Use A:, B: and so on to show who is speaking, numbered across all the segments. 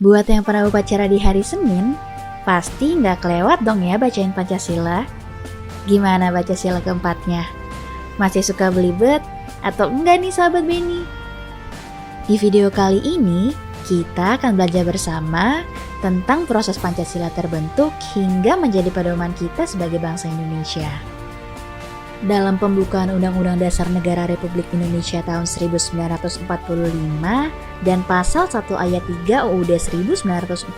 A: Buat yang pernah upacara di hari Senin, pasti nggak kelewat dong ya bacain Pancasila. Gimana baca sila keempatnya? Masih suka belibet atau enggak nih sahabat Beni? Di video kali ini, kita akan belajar bersama tentang proses Pancasila terbentuk hingga menjadi pedoman kita sebagai bangsa Indonesia. Dalam pembukaan Undang-Undang Dasar Negara Republik Indonesia tahun 1945 dan pasal 1 ayat 3 UUD 1945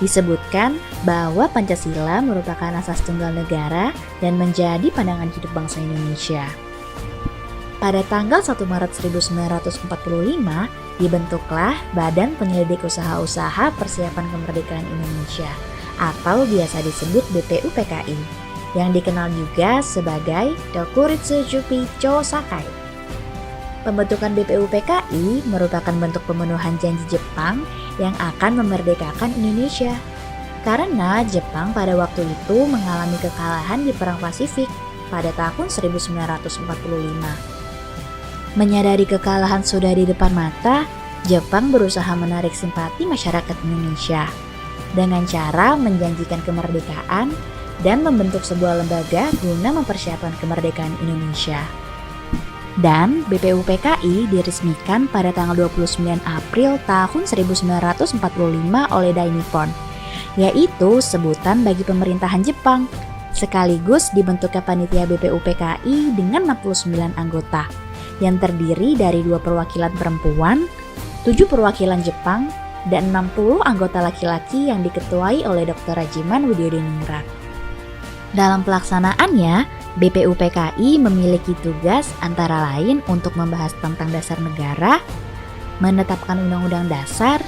A: disebutkan bahwa Pancasila merupakan asas tunggal negara dan menjadi pandangan hidup bangsa Indonesia. Pada tanggal 1 Maret 1945 dibentuklah Badan Penyelidik Usaha-Usaha Persiapan Kemerdekaan Indonesia atau biasa disebut BPUPKI. Yang dikenal juga sebagai Dokuritsu Jupi Chosakai. Pembentukan BPUPKI merupakan bentuk pemenuhan janji Jepang yang akan memerdekakan Indonesia. Karena Jepang pada waktu itu mengalami kekalahan di Perang Pasifik pada tahun 1945. Menyadari kekalahan sudah di depan mata, Jepang berusaha menarik simpati masyarakat Indonesia dengan cara menjanjikan kemerdekaan dan membentuk sebuah lembaga guna mempersiapkan kemerdekaan Indonesia. Dan BPUPKI diresmikan pada tanggal 29 April tahun 1945 oleh Dainippon, yaitu sebutan bagi pemerintahan Jepang, sekaligus dibentuknya panitia BPUPKI dengan 69 anggota, yang terdiri dari 2 perwakilan perempuan, 7 perwakilan Jepang, dan 60 anggota laki-laki yang diketuai oleh Dr. Rajiman Widyodiningrat. Dalam pelaksanaannya, BPUPKI memiliki tugas antara lain untuk membahas tentang dasar negara, menetapkan undang-undang dasar,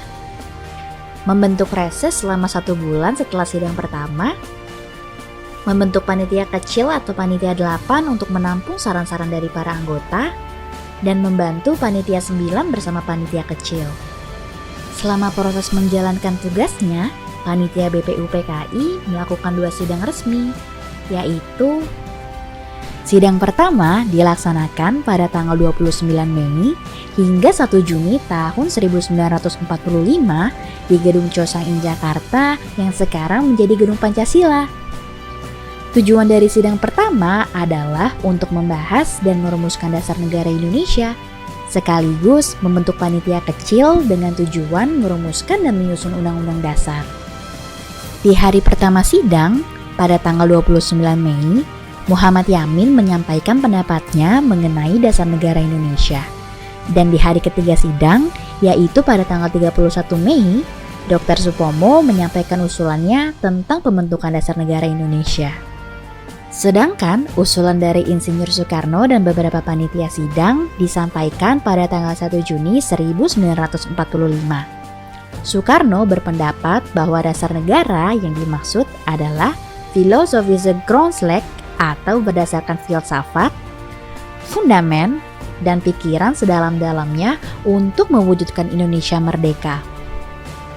A: membentuk reses selama 1 bulan setelah sidang pertama, membentuk panitia kecil atau panitia 8 untuk menampung saran-saran dari para anggota, dan membantu panitia 9 bersama panitia kecil. Selama proses menjalankan tugasnya, panitia BPUPKI melakukan 2 sidang resmi, yaitu sidang pertama dilaksanakan pada tanggal 29 Mei hingga 1 Juni tahun 1945 di Gedung Chosain Jakarta yang sekarang menjadi Gedung Pancasila. Tujuan dari sidang pertama adalah untuk membahas dan merumuskan dasar negara Indonesia, sekaligus membentuk panitia kecil dengan tujuan merumuskan dan menyusun undang-undang dasar. Di hari pertama sidang, pada tanggal 29 Mei, Muhammad Yamin menyampaikan pendapatnya mengenai dasar negara Indonesia. Dan di hari ketiga sidang, yaitu pada tanggal 31 Mei, Dr. Supomo menyampaikan usulannya tentang pembentukan dasar negara Indonesia. Sedangkan usulan dari Insinyur Soekarno dan beberapa panitia sidang disampaikan pada tanggal 1 Juni 1945. Soekarno berpendapat bahwa dasar negara yang dimaksud adalah filosofische Grondslag atau berdasarkan filsafat, fundamen, dan pikiran sedalam-dalamnya untuk mewujudkan Indonesia merdeka.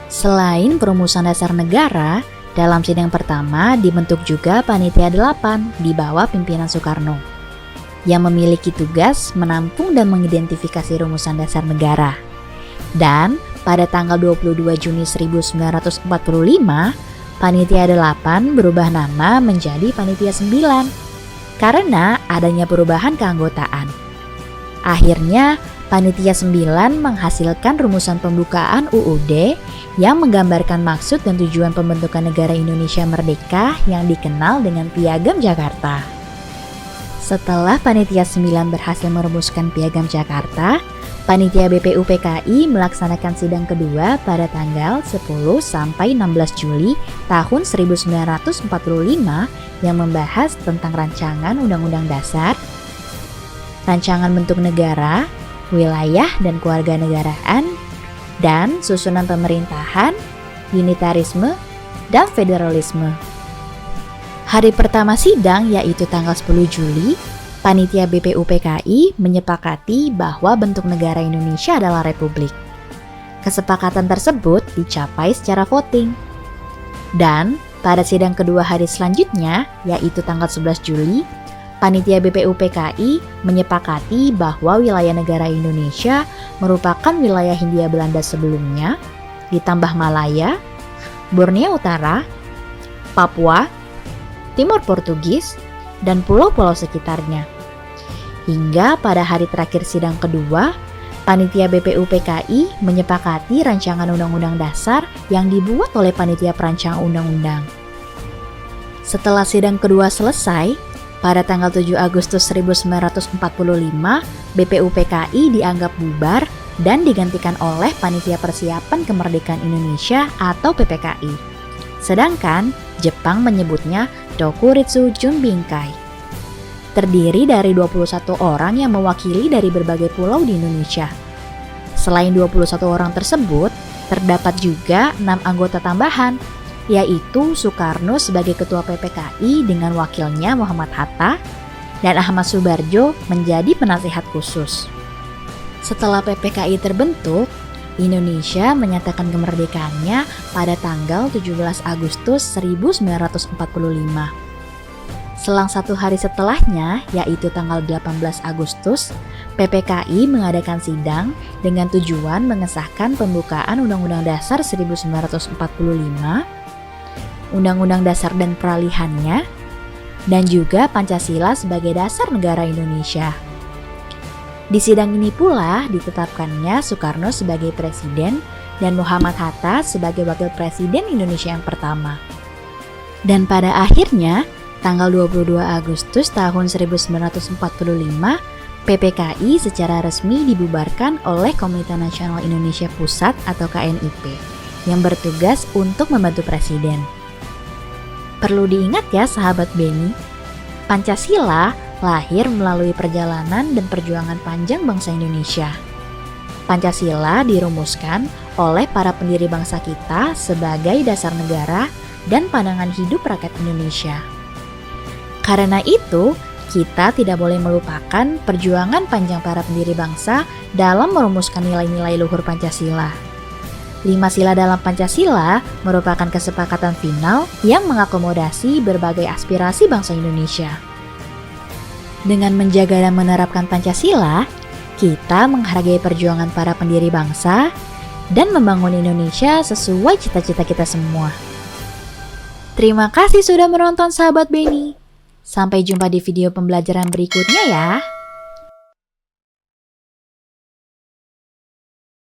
A: Selain perumusan dasar negara, dalam sidang pertama dibentuk juga panitia 8 di bawah pimpinan Soekarno yang memiliki tugas menampung dan mengidentifikasi rumusan dasar negara. Dan pada tanggal 22 Juni 1945, Panitia 8 berubah nama menjadi Panitia 9 karena adanya perubahan keanggotaan. Akhirnya, Panitia 9 menghasilkan rumusan pembukaan UUD yang menggambarkan maksud dan tujuan pembentukan negara Indonesia merdeka yang dikenal dengan Piagam Jakarta. Setelah Panitia 9 berhasil merumuskan Piagam Jakarta, Panitia BPUPKI melaksanakan sidang kedua pada tanggal 10 sampai 16 Juli tahun 1945 yang membahas tentang rancangan Undang-Undang Dasar, rancangan bentuk negara, wilayah dan kewarganegaraan, dan susunan pemerintahan, unitarisme, dan federalisme. Hari pertama sidang yaitu tanggal 10 Juli, Panitia BPUPKI menyepakati bahwa bentuk negara Indonesia adalah republik. Kesepakatan tersebut dicapai secara voting. Dan pada sidang kedua hari selanjutnya, yaitu tanggal 11 Juli, Panitia BPUPKI menyepakati bahwa wilayah negara Indonesia merupakan wilayah Hindia Belanda sebelumnya ditambah Malaya, Borneo Utara, Papua, Timur Portugis, dan pulau-pulau sekitarnya. Hingga pada hari terakhir sidang kedua, Panitia BPUPKI menyepakati rancangan Undang-Undang Dasar yang dibuat oleh Panitia Perancang Undang-Undang. Setelah sidang kedua selesai, pada tanggal 7 Agustus 1945, BPUPKI dianggap bubar dan digantikan oleh Panitia Persiapan Kemerdekaan Indonesia atau PPKI. Sedangkan Jepang menyebutnya Dokuritsu Junbinkai. Terdiri dari 21 orang yang mewakili dari berbagai pulau di Indonesia. Selain 21 orang tersebut, terdapat juga 6 anggota tambahan, yaitu Soekarno sebagai Ketua PPKI dengan wakilnya Muhammad Hatta, dan Ahmad Subarjo menjadi penasihat khusus. Setelah PPKI terbentuk, Indonesia menyatakan kemerdekaannya pada tanggal 17 Agustus 1945. Selang 1 hari setelahnya, yaitu tanggal 18 Agustus, PPKI mengadakan sidang dengan tujuan mengesahkan pembukaan Undang-Undang Dasar 1945, Undang-Undang Dasar dan peralihannya, dan juga Pancasila sebagai dasar negara Indonesia. Di sidang ini pula ditetapkannya Soekarno sebagai presiden dan Muhammad Hatta sebagai wakil presiden Indonesia yang pertama. Dan pada akhirnya, tanggal 22 Agustus tahun 1945, PPKI secara resmi dibubarkan oleh Komite Nasional Indonesia Pusat atau KNIP yang bertugas untuk membantu presiden. Perlu diingat ya sahabat Beni, Pancasila lahir melalui perjalanan dan perjuangan panjang bangsa Indonesia. Pancasila dirumuskan oleh para pendiri bangsa kita sebagai dasar negara dan pandangan hidup rakyat Indonesia. Karena itu, kita tidak boleh melupakan perjuangan panjang para pendiri bangsa dalam merumuskan nilai-nilai luhur Pancasila. 5 sila dalam Pancasila merupakan kesepakatan final yang mengakomodasi berbagai aspirasi bangsa Indonesia. Dengan menjaga dan menerapkan Pancasila, kita menghargai perjuangan para pendiri bangsa dan membangun Indonesia sesuai cita-cita kita semua. Terima kasih sudah menonton sahabat Beni. Sampai jumpa di video pembelajaran berikutnya ya.